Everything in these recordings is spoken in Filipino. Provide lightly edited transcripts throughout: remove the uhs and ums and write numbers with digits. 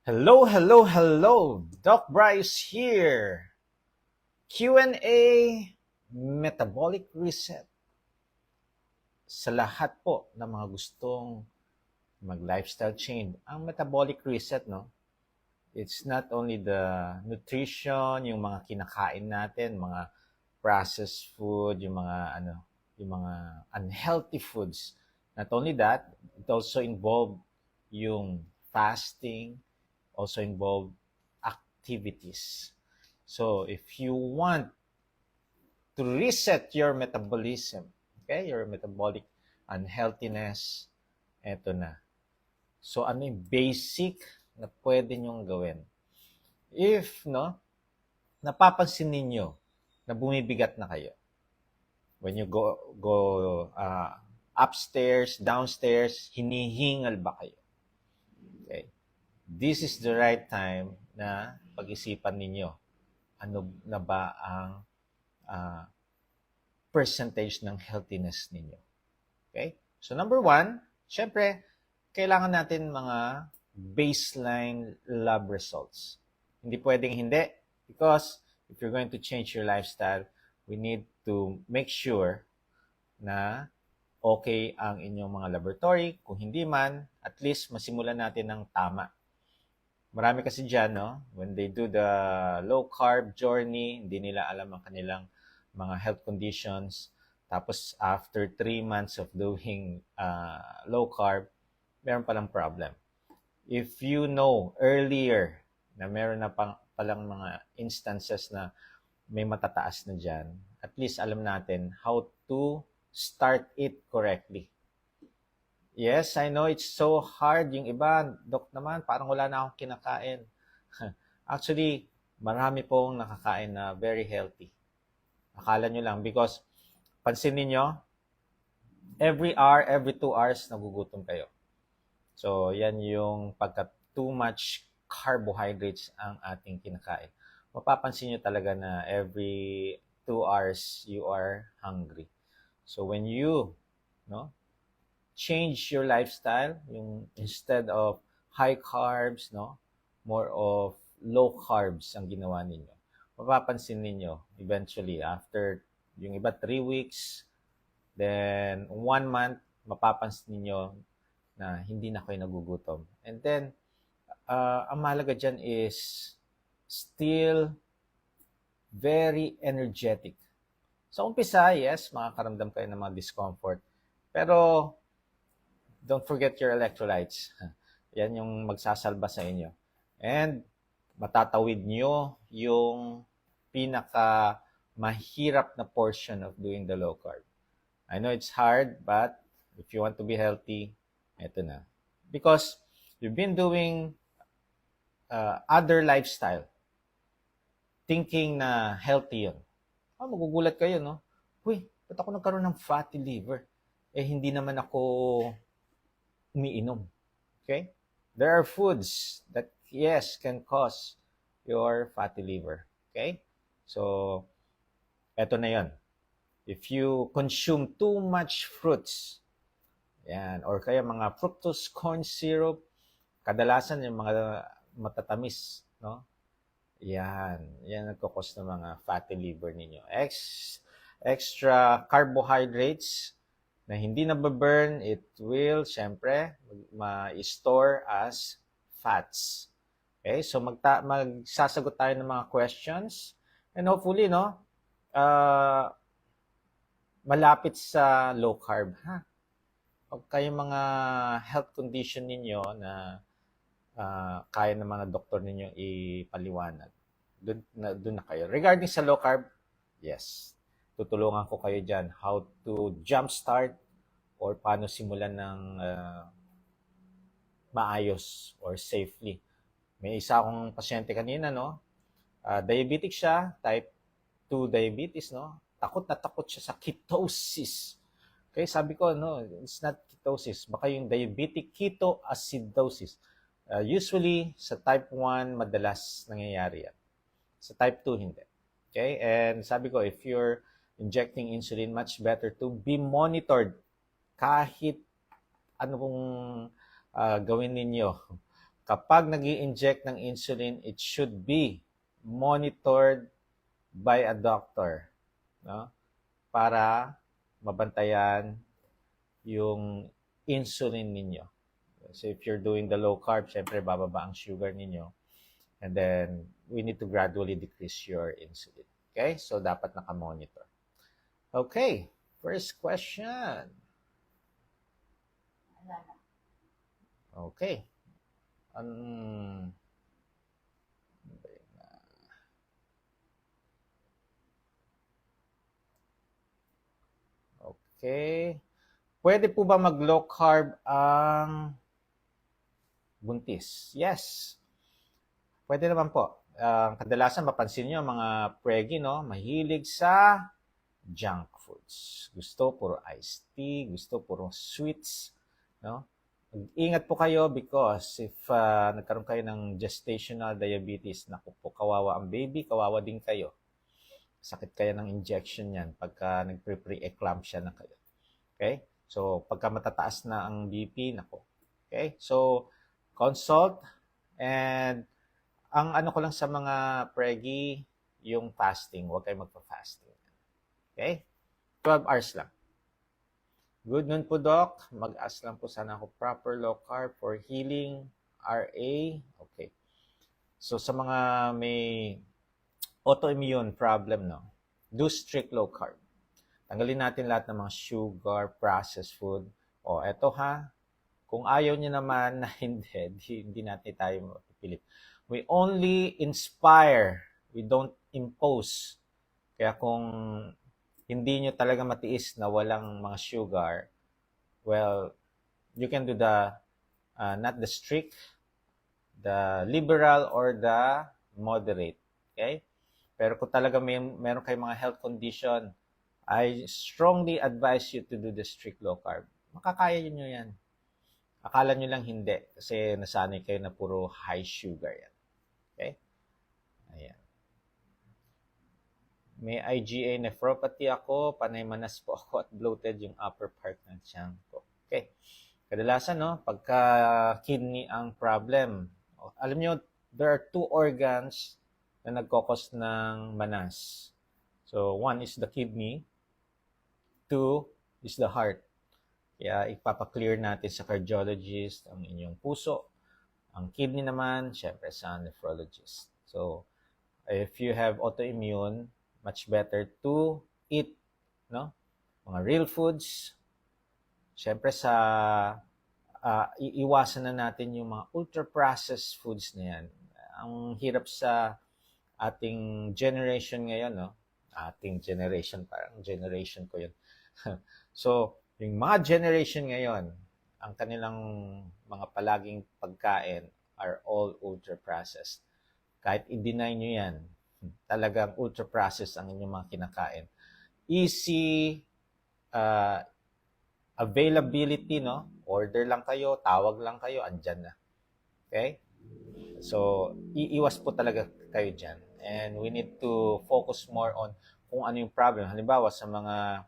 Hello, hello, hello! Doc Bryce here. Q&A Metabolic Reset. Sa lahat po ng mga gustong mag-lifestyle change, ang metabolic reset, no? It's not only the nutrition, yung mga kinakain natin, mga processed food, yung mga unhealthy foods. Not only that, it also involved yung fasting, also involved activities. So if you want to reset your metabolism, okay, your metabolic unhealthiness, eto na. So ano yung basic na pwede nyong gawin? If, no, napapansin ninyo na bumibigat na kayo, when you go upstairs, downstairs, hinihingal ba kayo? Okay. This is the right time na pag-isipan ninyo ano na ba ang percentage ng healthiness ninyo. Okay? So number one, syempre, kailangan natin mga baseline lab results. Hindi pwedeng hindi because if you're going to change your lifestyle, we need to make sure na okay ang inyong mga laboratory. Kung hindi man, at least masimulan natin ng tama. Marami kasi dyan, no? When they do the low-carb journey, hindi nila alam ang kanilang mga health conditions. Tapos, after 3 months of doing low-carb, meron palang problem. If you know earlier na meron na palang mga instances na may matataas na dyan, at least alam natin how to start it correctly. Yes, I know it's so hard. Yung iba, Dok naman, parang wala na akong kinakain. Actually, marami pong nakakain na very healthy. Akala nyo lang because pansin niyo every hour, every 2 hours, nagugutom kayo. So, yan yung pagka too much carbohydrates ang ating kinakain. Mapapansin nyo talaga na every 2 hours, you are hungry. So, when you, no, change your lifestyle, yung instead of high carbs, no, more of low carbs ang ginawa ninyo. Mapapansin ninyo eventually after yung iba 3 weeks, then 1 month, mapapansin ninyo na hindi na kayo nagugutom. And then ang mahalaga dyan is still very energetic. Sa umpisa, yes, makakaramdam kayo ng mga discomfort. Pero don't forget your electrolytes. Yan yung magsasalba sa inyo. And matatawid nyo yung pinaka mahirap na portion of doing the low carb. I know it's hard, but if you want to be healthy, eto na. Because you've been doing other lifestyle, thinking na healthy yun. Magugulat kayo, no? Uy, ba't ako nagkaroon ng fatty liver? Hindi naman ako umiinom. Okay? There are foods that, yes, can cause your fatty liver. Okay? So, eto na yon. If you consume too much fruits, yan, or kaya mga fructose corn syrup, kadalasan yung mga matatamis, no? Yan nagkakos ng mga fatty liver ninyo. Extra carbohydrates na hindi na-burn, it will, syempre, ma-store as fats. Okay? So, magsasagot tayo ng mga questions. And hopefully, no, malapit sa low carb, ha? Pag kayong mga health condition ninyo na kaya ng mga doktor ninyo ipaliwanag, doon na kayo. Regarding sa low carb, yes, tutulungan ko kayo dyan how to jumpstart or paano simulan ng maayos or safely. May isa akong pasyente kanina, no? Diabetic siya, type 2 diabetes, no? Takot na takot siya sa ketosis. Okay, sabi ko, no, it's not ketosis. Baka yung diabetic ketoacidosis. Usually, sa type 1, madalas nangyayari yan. Sa type 2, hindi. Okay, and sabi ko, if you're injecting insulin, much better to be monitored kahit ano pong gawin ninyo. kapag nag-i-inject ng insulin, it should be monitored by a doctor, no? Para mabantayan yung insulin ninyo. So if you're doing the low carb, syempre bababa ang sugar ninyo. And then we need to gradually decrease your insulin. Okay? So dapat naka-monitor. Okay, first question. Okay. Okay. Pwede po ba mag-low carb ang buntis? Yes. Pwede naman po. Kadalasan mapansin nyo, mga preggy, no, mahilig sa junk foods. Gusto puro iced tea, gusto puro sweets, no? Ingat po kayo because if nagkaroon kayo ng gestational diabetes, naku po, kawawa ang baby, kawawa din kayo. Sakit kaya ng injection yan pagka nagpre-pre-eclampsia na kayo. Okay? So, pagka matataas na ang BP, naku. Okay? So, consult and ang ano ko lang sa mga preggy, yung fasting. Huwag kayo magpa-fasting. Okay? 12 hours lang. Good noon po, Doc. Mag-ask lang po sana ako proper low carb for healing RA. Okay. So, sa mga may autoimmune problem, no, do strict low carb. Tanggalin natin lahat ng mga sugar, processed food. O, eto ha, kung ayaw niyo naman na hindi natin tayo mapipilit. We only inspire. We don't impose. Kaya kung hindi nyo talaga matiis na walang mga sugar, well, you can do the, not the strict, the liberal, or the moderate. Okay? Pero kung talaga meron kayong mga health condition, I strongly advise you to do the strict low carb. Makakaya nyo yan. Akala nyo lang hindi kasi nasanay kayo na puro high sugar yan. Okay? Ayan. May IgA nephropathy ako, panay manas po ako at bloated yung upper part ng tiyan ko. Okay. Kadalasan, no, pagka kidney ang problem, alam nyo, there are two organs na nagkokos ng manas. So, one is the kidney, two is the heart. Kaya ipapaklear natin sa cardiologist ang inyong puso. Ang kidney naman, syempre sa nephrologist. So, if you have autoimmune, much better to eat, no? Mga real foods. Syempre sa iiwasan na natin yung mga ultra-processed foods na yan. Ang hirap sa ating generation ngayon, no? Ating generation, parang generation ko yun. So, yung mga generation ngayon, ang kanilang mga palaging pagkain are all ultra-processed. Kahit i-deny nyo yan, talagang ultra-processed ang inyong mga kinakain. Easy availability, no? Order lang kayo, tawag lang kayo, andyan na. Okay? So, iiwas po talaga kayo dyan. And we need to focus more on kung ano yung problem. Halimbawa, sa mga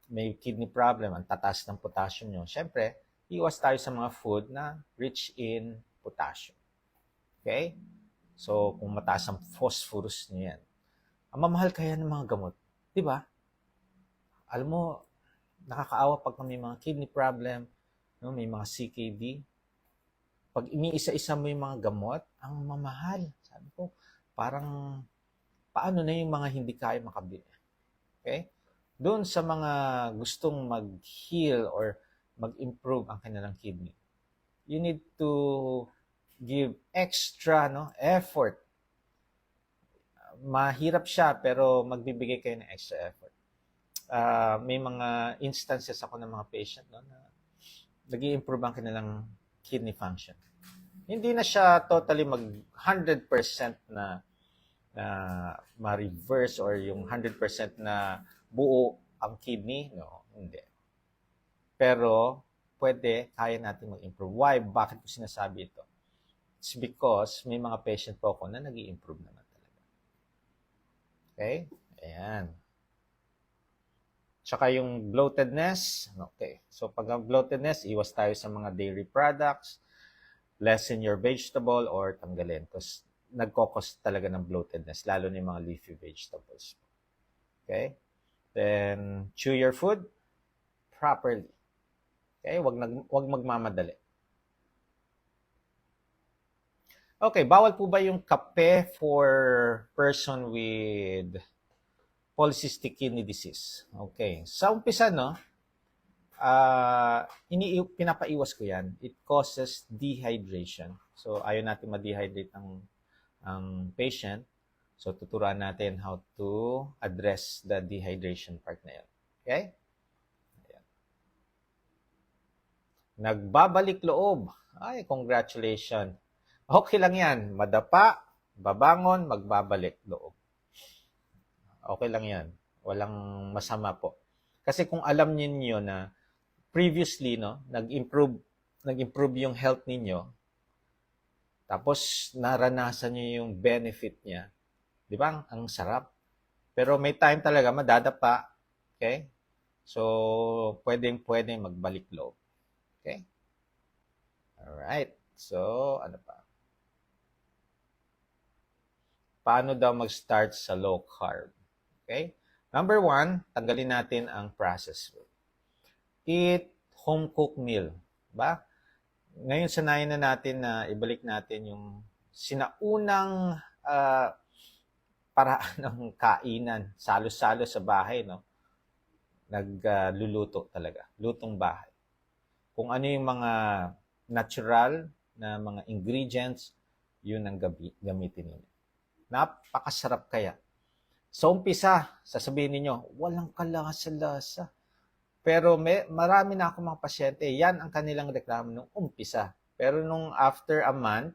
may kidney problem, ang tataas ng potassium nyo, syempre, iwas tayo sa mga food na rich in potassium. Okay? So, kung mataas ang phosphorus nyo yan, ang mamahal kaya ng mga gamot. Di ba? Alam mo, nakakaawa pag may mga kidney problem, no, may mga CKD. Pag iniisa-isa mo yung mga gamot, ang mamahal. Sabi ko, parang paano na yung mga hindi kaya makabili. Okay? Doon sa mga gustong mag-heal or mag-improve ang kanilang kidney, you need to give extra, no, effort. Mahirap siya, pero magbibigay kayo ng extra effort. May mga instances ako ng mga patient, no, na nag-i-improve ang kanilang kidney function. Hindi na siya totally mag 100% na ma-reverse or yung 100% na buo ang kidney, no, hindi. Pero pwede, kaya natin mag-improve. Why? Bakit ko sinasabi ito? It's because may mga patient po ako na nag-i-improve naman talaga. Okay? Ayan. Tsaka yung bloatedness. Okay. So, pag bloatedness, iwas tayo sa mga dairy products. lessen your vegetable or tanggalin because nagkokos talaga ng bloatedness, lalo na yung mga leafy vegetables. Okay? Then, chew your food properly. Okay? Wag magmamadali. Okay, bawal po ba yung kape for person with polycystic kidney disease? Okay, sa umpisa, no, pinapaiwas ko yan. It causes dehydration. So, ayaw natin ma-dehydrate ang patient. So, tuturuan natin how to address the dehydration part na yun. Okay? Ayan. Nagbabalik loob. Ay, congratulations. Okay lang yan. Madapa, babangon, magbabalik loob. Okay lang yan. Walang masama po. Kasi kung alam niyo na previously, no, nag-improve yung health ninyo, tapos naranasan niyo yung benefit niya, di ba? Ang sarap. Pero may time talaga madadapa. Okay? So, pwedeng magbalik loob. Okay? Alright. So, ano pa? Paano daw mag-start sa low carb? Okay? Number 1, tanggalin natin ang processed food. Eat home-cooked meal. Ba? Ngayon, sanayin na natin na ibalik natin yung sinaunang paraan ng kainan. Salo-salo sa bahay, no? Nagluluto talaga. Lutong bahay. Kung ano yung mga natural na mga ingredients, yun ang gamitin ninyo. Napakasarap kaya. Sa umpisa, sasabihin niyo, walang kalasa-lasa. Pero marami na ako mga pasyente, yan ang kanilang reklamo nung umpisa. Pero nung after a month,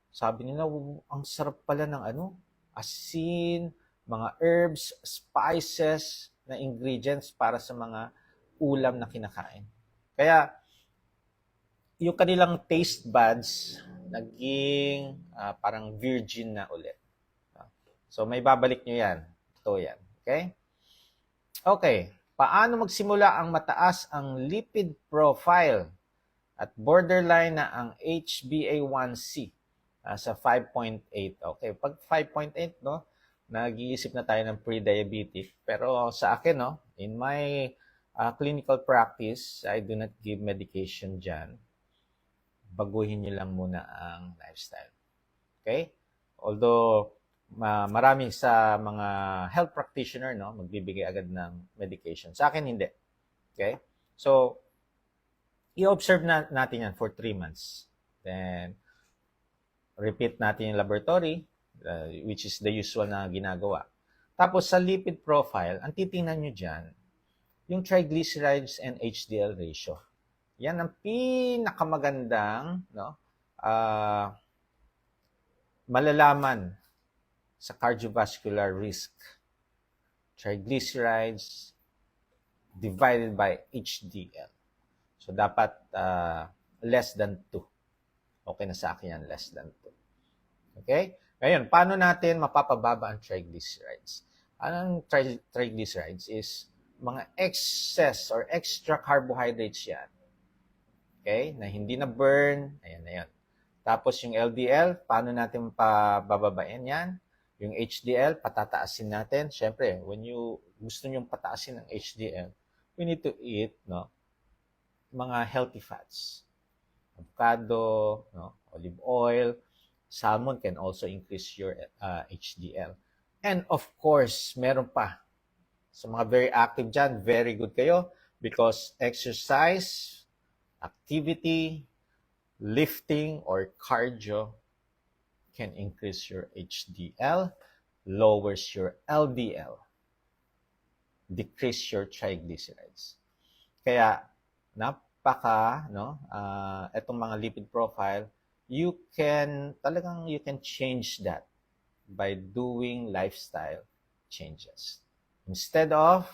sabi nila, ang sarap pala ng asin, mga herbs, spices na ingredients para sa mga ulam na kinakain. Kaya, yung kanilang taste buds, naging parang virgin na ulit. So, may babalik nyo yan. Ito yan. Okay? Okay. Paano magsimula ang mataas ang lipid profile at borderline na ang HbA1c sa 5.8? Okay. Pag 5.8, no, nag-iisip na tayo ng pre-diabetic. Pero sa akin, no, in my clinical practice, I do not give medication dyan. Baguhin nyo lang muna ang lifestyle. Okay? Although, marami sa mga health practitioner, no, magbibigay agad ng medication. Sa akin, hindi. Okay? So, i-observe natin yan for 3 months. Then, repeat natin yung laboratory, which is the usual na ginagawa. Tapos, sa lipid profile, ang titingnan nyo dyan, yung triglycerides and HDL ratio. Yan ang pinakamagandang, no, malalaman sa cardiovascular risk. Triglycerides divided by HDL. So, dapat less than 2. Okay na sa akin yan, less than 2. Okay? Ngayon, paano natin mapapababa ang triglycerides? Anong triglycerides is mga excess or extra carbohydrates yan. Okay? Na hindi na burn. Ayan na yan. Tapos yung LDL, paano natin pabababain yan? Yung HDL, patataasin natin. Siyempre, when you gusto nyong pataasin ng HDL, we need to eat, no, mga healthy fats. Avocado, no, olive oil, salmon can also increase your HDL. And of course, meron pa. Sa mga very active dyan, very good kayo because exercise, activity, lifting, or cardio can increase your HDL, lowers your LDL, decrease your triglycerides. Kaya, itong mga lipid profile, you can change that by doing lifestyle changes. Instead of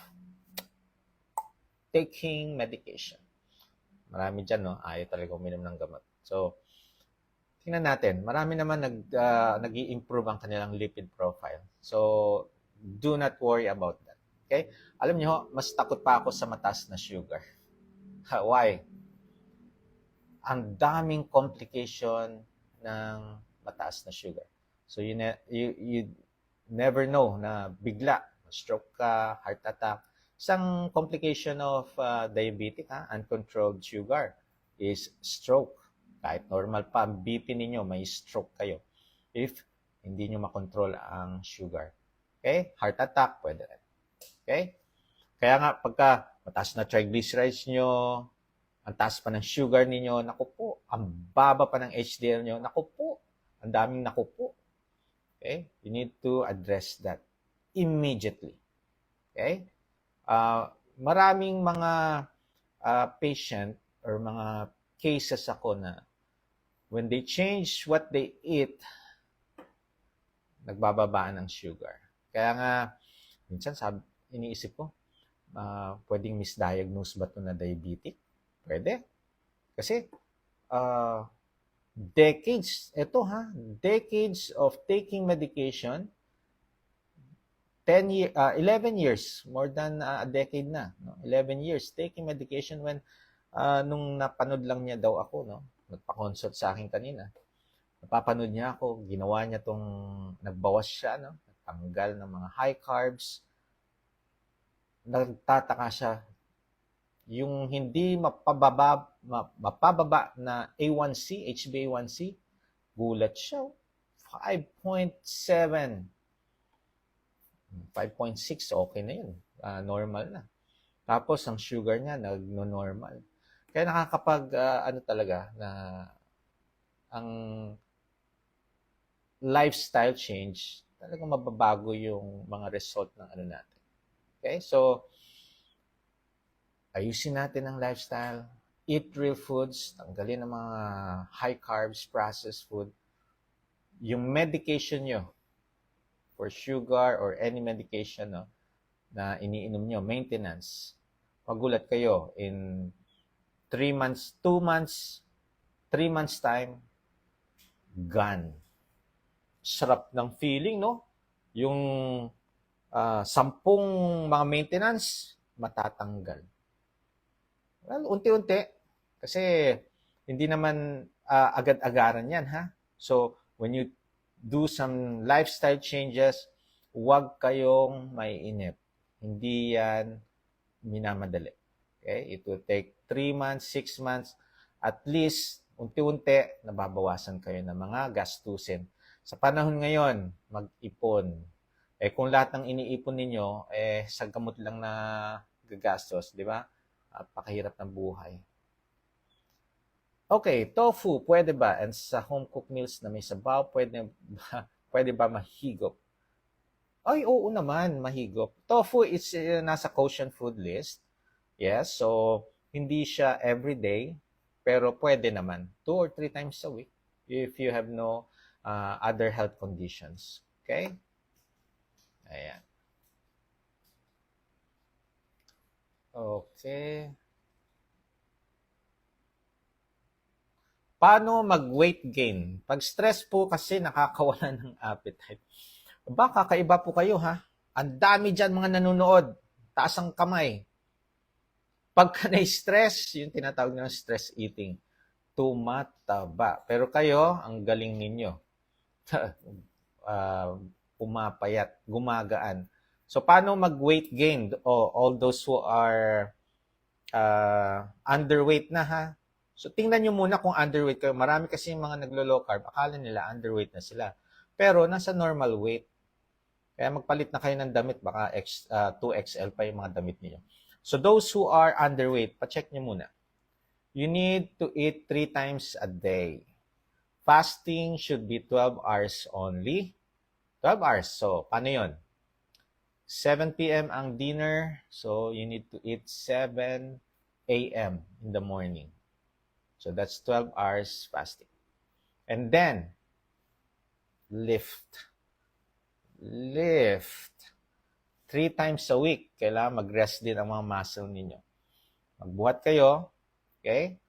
taking medication. Marami dyan, no? Ayaw talaga uminom ng gamot. So, tingnan natin. Marami naman nag-i-improve ang kanilang lipid profile. So, do not worry about that. Okay? Alam niyo, mas takot pa ako sa mataas na sugar. Why? ang daming complication ng mataas na sugar. So you never know na bigla stroke ka, heart attack. Isang complication of diabetic, uncontrolled sugar, is stroke. Kahit normal pa ang BP ninyo, may stroke kayo if hindi nyo makontrol ang sugar. Okay? Heart attack, pwede rin. Okay? Kaya nga, pagka mataas na triglycerides nyo, ang taas pa ng sugar ninyo, naku po, ang baba pa ng HDL nyo, naku po, ang daming naku po. Okay? You need to address that immediately. Okay? Maraming mga patient or mga cases ako na when they change what they eat, nagbababaan ng sugar. Kaya nga, minsan iniisip ko, pwedeng misdiagnose ba ito na diabetic? Pwede. Kasi, decades of taking medication, 11 years, more than a decade na, no? 11 years taking medication when nung napanood lang niya daw ako, no? Nagpa-consult sa akin kanina. Napapanood niya ako, ginawa niya nagbawas siya, no? Nagtanggal ng mga high carbs. Nagtataka siya, yung hindi mapababa na A1C, HbA1c, gulat siya, 5.7. 5.6, okay na yun. Normal na. Tapos, ang sugar niya, nagno-normal. Kaya talaga, na ang lifestyle change, talagang mababago yung mga result ng natin. Okay? So, ayusin natin ang lifestyle. Eat real foods. Tanggalin ang mga high carbs, processed food. Yung medication nyo, for sugar or any medication, no, na iniinom nyo, maintenance. Magulat kayo, in 3 months, 2 months, 3 months time, gone. Sarap ng feeling, no? Yung 10 mga maintenance, matatanggal. Well, unti-unti. Kasi hindi naman agad-agaran yan, ha? So, when you do some lifestyle changes, huwag kayong maiinip. Hindi yan minamadali. Okay? It will take 3 months, 6 months, at least, unti-unti, nababawasan kayo ng mga gastusin. Sa panahon ngayon, mag-ipon. Kung lahat ng iniipon ninyo, sa gamot lang na gagastos, di ba? Pakahirap ng buhay. Okay, tofu, pwede ba? And sa home-cooked meals na may sabaw, pwede ba mahigop? Ay, oo naman, mahigop. Tofu is nasa kosher food list. Yes, so hindi siya everyday, pero pwede naman 2 or 3 times a week if you have no other health conditions. Okay? Ayan. Okay. Paano mag-weight gain? Pag stress po kasi nakakawala ng appetite. Baka kakaiba po kayo, ha? Ang dami dyan mga nanonood. Taas ang kamay. Pagka na-stress, yung tinatawag ng stress eating, tumataba. Pero kayo, ang galing ninyo. Pumapayat, gumagaan. So, paano mag-weight gain? All those who are underweight na, ha? So, tingnan nyo muna kung underweight kayo. Marami kasi mga naglo-low carb, akala nila underweight na sila. Pero, nasa normal weight. Kaya magpalit na kayo ng damit, baka 2XL pa yung mga damit niyo. So, those who are underweight, pacheck nyo muna. You need to eat 3 times a day. Fasting should be 12 hours only. 12 hours. So, paano yun? 7 p.m. ang dinner. So, you need to eat 7 a.m. in the morning. So, that's 12 hours fasting. And then, lift. 3 times a week. Kailangan mag-rest din ang mga muscle ninyo. Magbuhat kayo. Okay?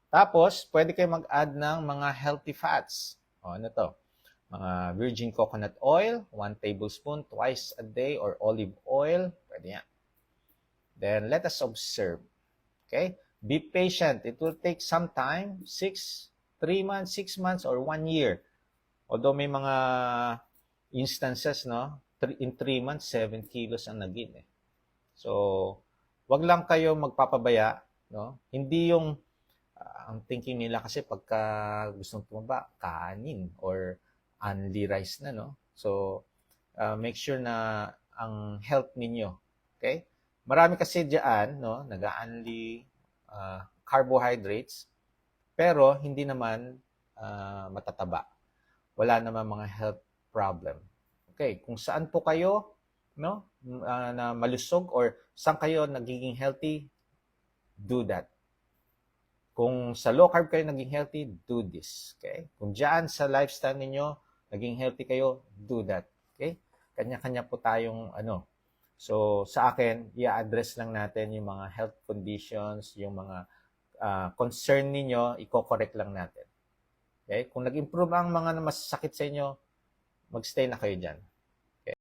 Tapos, pwede kayo mag-add ng mga healthy fats. Ano to? Mga virgin coconut oil, 1 tablespoon twice a day, or olive oil. Pwede yan. Then, let us observe. Okay? Be patient. It will take some time, 3 months, 6 months, or 1 year. Although may mga instances, no, in 3 months, 7 kilos ang naging eh. So, wag lang kayo magpapabaya, no? Hindi yung ang thinking nila kasi pagka gustong tumaba, kanin or only rice na, no? So, make sure na ang health ninyo, okay? Marami kasi diyan, no, nag-only carbohydrates, pero hindi naman matataba. Wala naman mga health problem. Okay, kung saan po kayo, no, na malusog or saan kayo nagiging healthy, do that. Kung sa low carb kayo naging healthy, do this. Okay? Kung diyan sa lifestyle ninyo, naging healthy kayo, do that. Okay? Kanya-kanya po tayong ano. So, sa akin, i-address lang natin yung mga health conditions, yung mga concern ninyo, i-correct lang natin. Okay? Kung nag-improve ang mga masasakit sa inyo, mag-stay na kayo dyan.